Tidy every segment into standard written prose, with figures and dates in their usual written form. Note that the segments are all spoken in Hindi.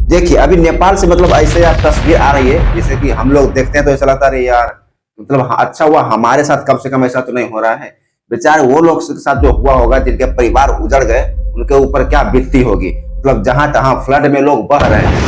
देखिए अभी नेपाल से मतलब ऐसे आप तस्वीर आ रही है जैसे कि हम लोग देखते हैं तो ऐसा लगता है यार मतलब अच्छा हुआ हमारे साथ कम से कम ऐसा तो नहीं हो रहा है। बेचारे वो लोग के साथ जो हुआ होगा जिनके परिवार उजड़ गए उनके ऊपर क्या बीतती होगी। मतलब जहां तहां फ्लड में लोग बह रहे हैं।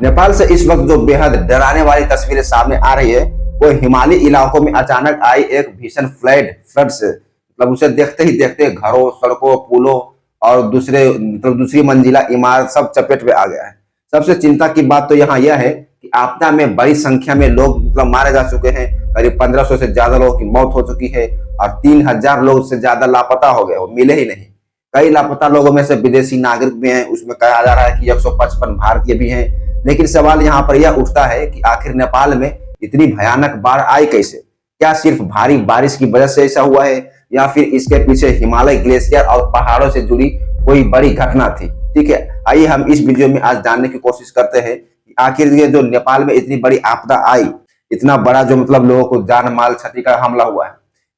नेपाल से इस वक्त जो बेहद डराने वाली तस्वीरें सामने आ रही है वो हिमालयी इलाकों में अचानक आई एक भीषण फ्लड से मतलब उसे देखते ही देखते घरों सड़कों पुलों और दूसरे मतलब दूसरी मंजिला इमारत सब चपेट में आ गया है। सबसे चिंता की बात तो यहाँ यह है कि आपदा में बड़ी संख्या में लोग मतलब मारे जा चुके हैं। करीब 1500 से ज्यादा लोगों की मौत हो चुकी है और 3000 लोग से ज्यादा लापता हो गए, वो मिले ही नहीं। कई लापता लोगों में से विदेशी नागरिक भी हैं, उसमें कहा जा रहा है कि 155 भारतीय भी हैं। लेकिन सवाल यहाँ पर यह उठता है कि आखिर नेपाल में इतनी भयानक बाढ़ आई कैसे? क्या सिर्फ भारी बारिश की वजह से ऐसा हुआ है या फिर इसके पीछे हिमालय ग्लेशियर और पहाड़ों से जुड़ी कोई बड़ी घटना थी? ठीक है, आइए हम इस वीडियो में आज जानने की कोशिश करते हैं कि आखिर ये जो नेपाल में इतनी बड़ी आपदा आई, इतना बड़ा जो मतलब लोगों को जान माल क्षति का हमला हुआ है,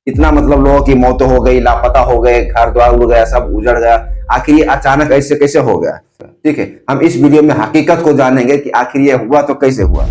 इतना मतलब लोगों की मौत हो गई, लापता हो गए, घर द्वार उड़ गया, सब उजड़ गया, आखिर ये अचानक ऐसे कैसे हो गया? ठीक है, हम इस वीडियो में हकीकत को जानेंगे कि आखिर ये हुआ तो कैसे हुआ।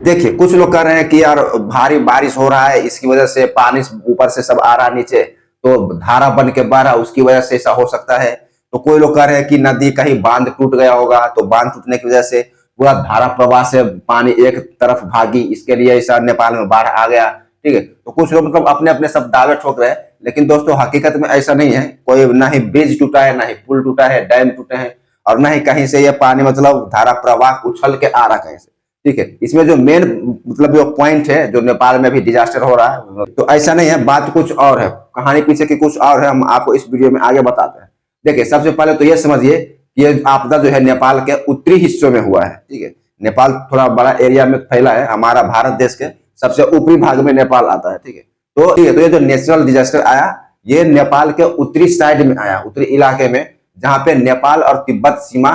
देखिए कुछ लोग कह रहे हैं कि यार भारी बारिश हो रहा है, इसकी वजह से पानी ऊपर से सब आ रहा नीचे, तो धारा बन के बह रहा, उसकी वजह से ऐसा हो सकता है। तो कोई लोग कह रहे हैं कि नदी कहीं बांध टूट गया होगा, तो बांध टूटने की वजह से पूरा धारा प्रवाह से पानी एक तरफ भागी, इसके लिए ऐसा नेपाल में बाढ़ आ गया। ठीक है, तो कुछ लोग मतलब अपने अपने सब दावे ठोक रहे हैं, लेकिन दोस्तों हकीकत में ऐसा नहीं है। कोई ना ही ब्रिज टूटा है, ना ही पुल टूटा है, डैम टूटे हैं, और ना ही कहीं से ये पानी मतलब धारा प्रवाह उछल के आ रहा कहीं से। ठीक है, इसमें जो मेन मतलब जो पॉइंट है, जो नेपाल में भी डिजास्टर हो रहा है, तो ऐसा नहीं है, बात कुछ और है, कहानी पीछे की कुछ और है, हम आपको इस वीडियो में आगे बताते हैं। देखिए सबसे पहले तो ये समझिए कि ये आपदा जो है नेपाल के उत्तरी हिस्सों में हुआ है। ठीक है, नेपाल थोड़ा बड़ा एरिया में फैला है, हमारा भारत देश के सबसे ऊपरी भाग में नेपाल आता है। ठीक है, तो ठीक है, तो ये जो नेचुरल डिजास्टर आया ये नेपाल के उत्तरी साइड में आया, उत्तरी इलाके में, जहां पे नेपाल और तिब्बत सीमा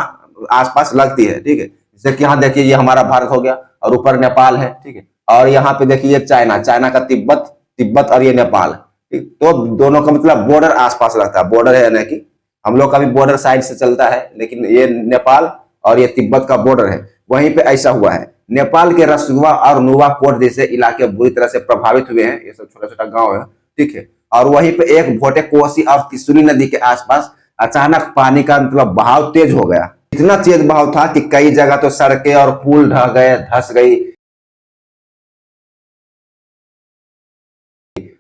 आसपास लगती है। ठीक है, जैसे कि यहाँ देखिए ये हमारा भारत हो गया और ऊपर नेपाल है। ठीक है, और यहाँ पे देखिए ये चाइना, चाइना का तिब्बत, तिब्बत और ये नेपाल। ठीक, तो दोनों का मतलब बॉर्डर आसपास लगता है, बॉर्डर है ना कि हम लोग का भी बॉर्डर साइड से चलता है, लेकिन ये नेपाल और ये तिब्बत का बॉर्डर है, वहीं पे ऐसा हुआ है। नेपाल के रसुआ और नुवाकोट जैसे इलाके बुरी तरह से प्रभावित हुए हैं, ये सब छोटा छोटा गांव है। ठीक है, और वहीं पे एक भोटे कोसी और त्रिशूली नदी के आसपास अचानक पानी का मतलब बहाव तेज हो गया। इतना तेज बहाव था कि कई जगह तो सड़कें और पुल ढह गए, धंस गई।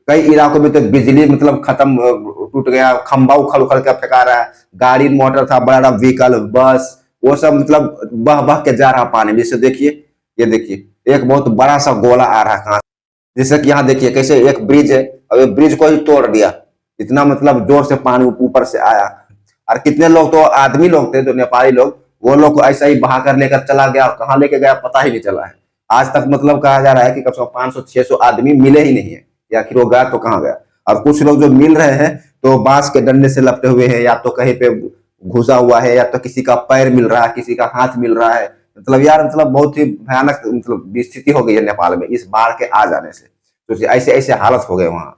कई इलाकों में तो बिजली मतलब खत्म, टूट गया, खंभा उखड़ उखड़ के फेंका रहा है, गाड़ी मोटर था, बड़ा व्हीकल बस, वो सब मतलब बह बह के जा रहा पानी में। जैसे देखिए, ये देखिए एक बहुत बड़ा सा गोला आ रहा है कहां, जैसे कि यहाँ देखिए कैसे एक ब्रिज है और ये ब्रिज को ही तोड़ दिया, इतना मतलब जोर से पानी ऊपर से आया। और कितने लोग तो आदमी लोग थे जो नेपाली लोग, वो लोग को ऐसा ही बहा कर लेकर चला गया, और कहाँ लेके गया पता ही नहीं चला है। आज तक मतलब कहा जा रहा है कि कम से कम 500-600 आदमी मिले ही नहीं है, या आखिर वो गया तो कहाँ गया। और कुछ लोग जो मिल रहे हैं तो बांस के डंडे से लपटे हुए हैं, या तो कहीं पे घुसा हुआ है, या तो किसी का पैर मिल रहा है, किसी का हाथ मिल रहा है। मतलब यार मतलब बहुत ही भयानक मतलब स्थिति हो गई है नेपाल में इस बाढ़ के आ जाने से। तो ऐसे ऐसे हालत हो गए वहां।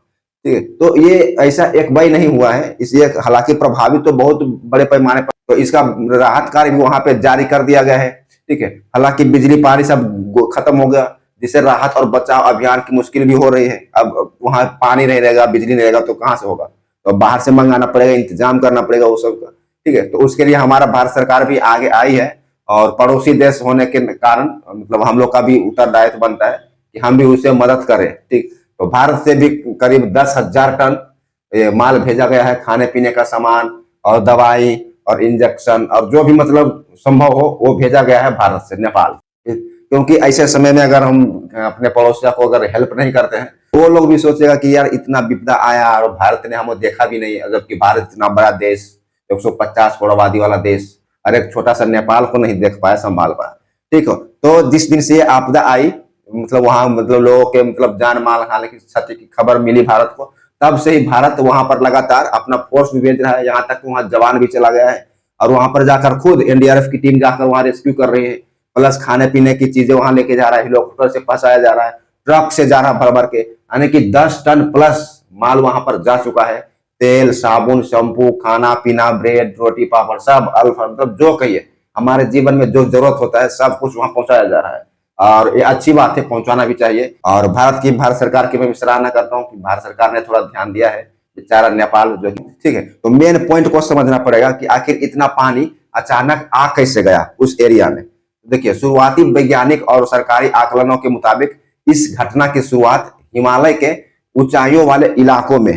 ठीक है, तो ये ऐसा एक बार नहीं हुआ है, इसलिए हालांकि प्रभावित तो बहुत बड़े पैमाने पर, तो इसका राहत कार्य भी वहां पे जारी कर दिया गया है। ठीक है, हालांकि बिजली पानी सब खत्म हो गया, जिससे राहत और बचाव अभियान की मुश्किल भी हो रही है। अब वहां पानी नहीं रहेगा, बिजली नहीं रहेगा तो कहाँ से होगा, तो बाहर से मंगाना पड़ेगा, इंतजाम करना पड़ेगा वो सब का। ठीक है, तो उसके लिए हमारा भारत सरकार भी आगे आई है, और पड़ोसी देश होने के कारण मतलब हम लोग का भी उत्तरदायित्व बनता है कि हम भी उसे मदद करें। ठीक, तो भारत से भी करीब 10,000 टन माल भेजा गया है, खाने पीने का सामान और दवाई और इंजेक्शन और जो भी मतलब संभव हो वो भेजा गया है भारत से नेपाल। क्योंकि ऐसे समय में अगर हम अपने पड़ोसियों को अगर हेल्प नहीं करते हैं, वो लोग भी सोचेगा कि यार इतना विपदा आया और भारत ने हमें देखा भी नहीं, जबकि भारत इतना बड़ा देश, 150 करोड़ आबादी वाला देश, और एक छोटा सा नेपाल को नहीं देख पाया, संभाल पाया। ठीक हो, तो जिस दिन से ये आपदा आई मतलब वहां मतलब लोगों के मतलब जान माल हानि की क्षति की खबर मिली भारत को, तब से ही भारत वहां पर लगातार अपना फोर्स भी भेज रहा है, यहाँ तक वहां जवान भी चला गया है और वहां पर जाकर खुद एनडीआरएफ की टीम जाकर वहां रेस्क्यू कर रही है, प्लस खाने पीने की चीजें वहां लेके जा रहा है, हेलीकॉप्टर से फंसाया जा रहा है, ट्रक से जा रहा भर भर के, यानी कि 10 टन प्लस माल वहां पर जा चुका है। तेल, साबुन, शैम्पू, खाना पीना, ब्रेड, रोटी, पापड़, सब अल्फा, मतलब जो कहिए हमारे जीवन में जो जरूरत होता है सब कुछ वहां पहुंचाया जा रहा है और ये अच्छी बात है, पहुंचाना भी चाहिए। और भारत सरकार की मैं सराहना करता हूँ कि भारत सरकार ने थोड़ा ध्यान दिया है बेचारा नेपाल जो, ठीक है। तो मेन पॉइंट को समझना पड़ेगा कि आखिर इतना पानी अचानक आ कैसे गया उस एरिया में। देखिए, शुरुआती वैज्ञानिक और सरकारी आकलनों के मुताबिक इस घटना की शुरुआत हिमालय के ऊंचाइयों वाले इलाकों में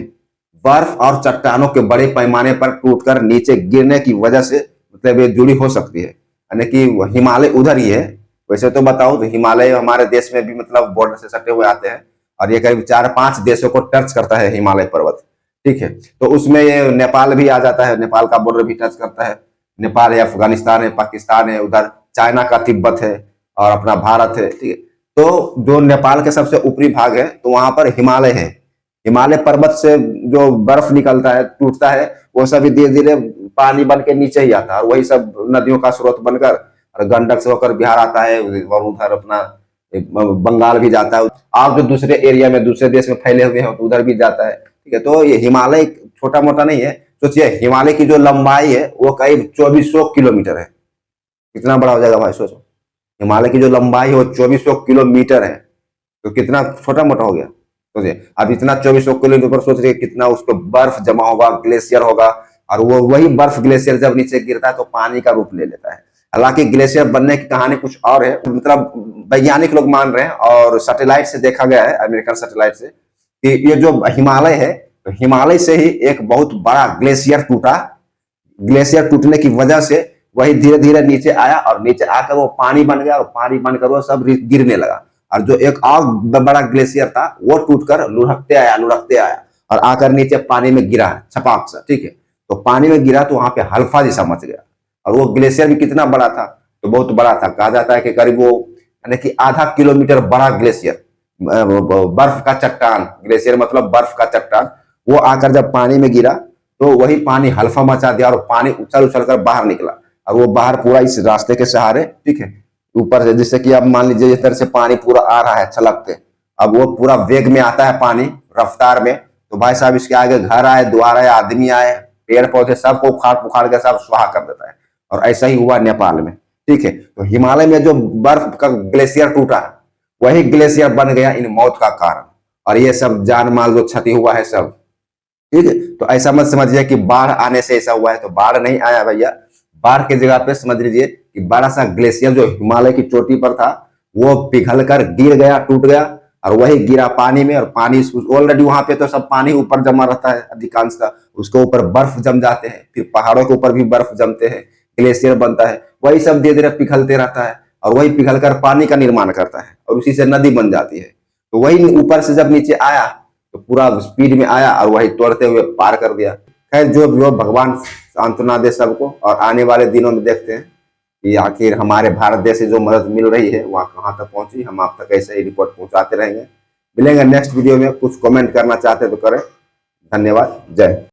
बर्फ और चट्टानों के बड़े पैमाने पर टूटकर नीचे गिरने की वजह से मतलब ये जुड़ी हो सकती है, यानी कि हिमालय उधर ही है। वैसे तो बताओ तो हिमालय हमारे देश में भी मतलब बॉर्डर से सटे हुए आते हैं और ये करीब 4-5 देशों को टच करता है हिमालय पर्वत, ठीक है। तो उसमें ये नेपाल भी आ जाता है, नेपाल का बॉर्डर भी टच करता है। नेपाल है, अफगानिस्तान है, पाकिस्तान है, उधर चाइना का तिब्बत है और अपना भारत है, ठीक है। तो जो नेपाल के सबसे ऊपरी भाग है तो वहां पर हिमालय है, हिमालय पर्वत से जो बर्फ निकलता है टूटता है वो सभी धीरे धीरे पानी बन के नीचे ही आता है और वही सब नदियों का स्रोत बनकर और गंडक से होकर बिहार आता है और उधर अपना बंगाल भी जाता है और जो दूसरे एरिया में दूसरे देश में फैले हुए हैं तो उधर भी जाता है, ठीक है। तो ये हिमालय छोटा मोटा नहीं है, सोचिए हिमालय की जो लंबाई है वो करीब 2400 किलोमीटर है। कितना बड़ा हो जाएगा भाई, सोचो हिमालय की जो लंबाई है वो 2400 किलोमीटर है, तो कितना छोटा मोटा हो गया। सोचिए अब इतना 2400 किलोमीटर, सोच रहे कितना उस पर बर्फ जमा होगा, ग्लेशियर होगा और वो वही बर्फ ग्लेशियर जब नीचे गिरता है तो पानी का रूप ले लेता है। हालांकि ग्लेशियर बनने की कहानी कुछ और है, मतलब वैज्ञानिक लोग मान रहे हैं और सैटेलाइट से देखा गया है, अमेरिकन सैटेलाइट से, कि ये जो हिमालय है तो हिमालय से ही एक बहुत बड़ा ग्लेशियर टूटा, ग्लेशियर टूटने की वजह से वही धीरे धीरे नीचे आया और नीचे आकर वो पानी बन गया और पानी बनकर वो सब गिरने लगा और जो एक और बड़ा ग्लेशियर था वो टूटकर लुढ़कते आया और आकर नीचे पानी में गिरा छपाक सा, ठीक है। तो पानी में गिरा तो वहां पे हल्फा जैसा मच गया और वो ग्लेशियर भी कितना बड़ा था, तो बहुत बड़ा था, कहा जाता है कि करीब वो यानी कि आधा किलोमीटर बड़ा ग्लेशियर, बर्फ का चट्टान, ग्लेशियर मतलब बर्फ का चट्टान, वो आकर जब पानी में गिरा तो वही पानी हल्फा मचा दिया और पानी उछल उछल कर बाहर निकला और वो बाहर पूरा इस रास्ते के सहारे, ठीक है, ऊपर से, जिससे कि अब मान लीजिए जिस तरह से पानी पूरा आ रहा है छलकते, अब वो पूरा वेग में आता है पानी रफ्तार में, तो भाई साहब इसके आगे घर आए, द्वार आए, आदमी आए, पेड़ पौधे सबको उखाड़ पुखाड़ के सब स्वाहा कर देता है। और ऐसा ही हुआ नेपाल में, ठीक है। तो हिमालय में जो बर्फ का ग्लेशियर टूटा वही ग्लेशियर बन गया इन मौत का कारण और ये सब जान माल जो क्षति हुआ है सब, ठीक है। तो ऐसा मत समझिए कि बाढ़ आने से ऐसा हुआ है, तो बाढ़ नहीं आया भैया, बाढ़ की जगह पे समझ लीजिए कि बड़ा सा ग्लेशियर जो हिमालय की चोटी पर था वो पिघल कर गिर गया, टूट गया और वही गिरा पानी में और पानी ऑलरेडी वहां पे तो सब पानी ऊपर जमा रहता है अधिकांशतः, उसके ऊपर बर्फ जम जाते हैं, फिर पहाड़ों के ऊपर भी बर्फ जमते हैं, ग्लेशियर बनता है, वही सब धीरे धीरे पिघलते रहता है और वही पिघल कर पानी का निर्माण करता है और उसी से नदी बन जाती है। तो वही ऊपर से जब नीचे आया तो पूरा स्पीड में आया और वही तोड़ते हुए पार कर दिया। खैर जो भी हो, भगवान सांत्वना दे सबको और आने वाले दिनों में देखते हैं कि आखिर हमारे भारत देश से जो मदद मिल रही है वहाँ कहाँ तक पहुंची, हम आप तक ऐसे ही रिपोर्ट पहुंचाते रहेंगे। मिलेंगे नेक्स्ट वीडियो में, कुछ कमेंट करना चाहते तो करें। धन्यवाद, जय।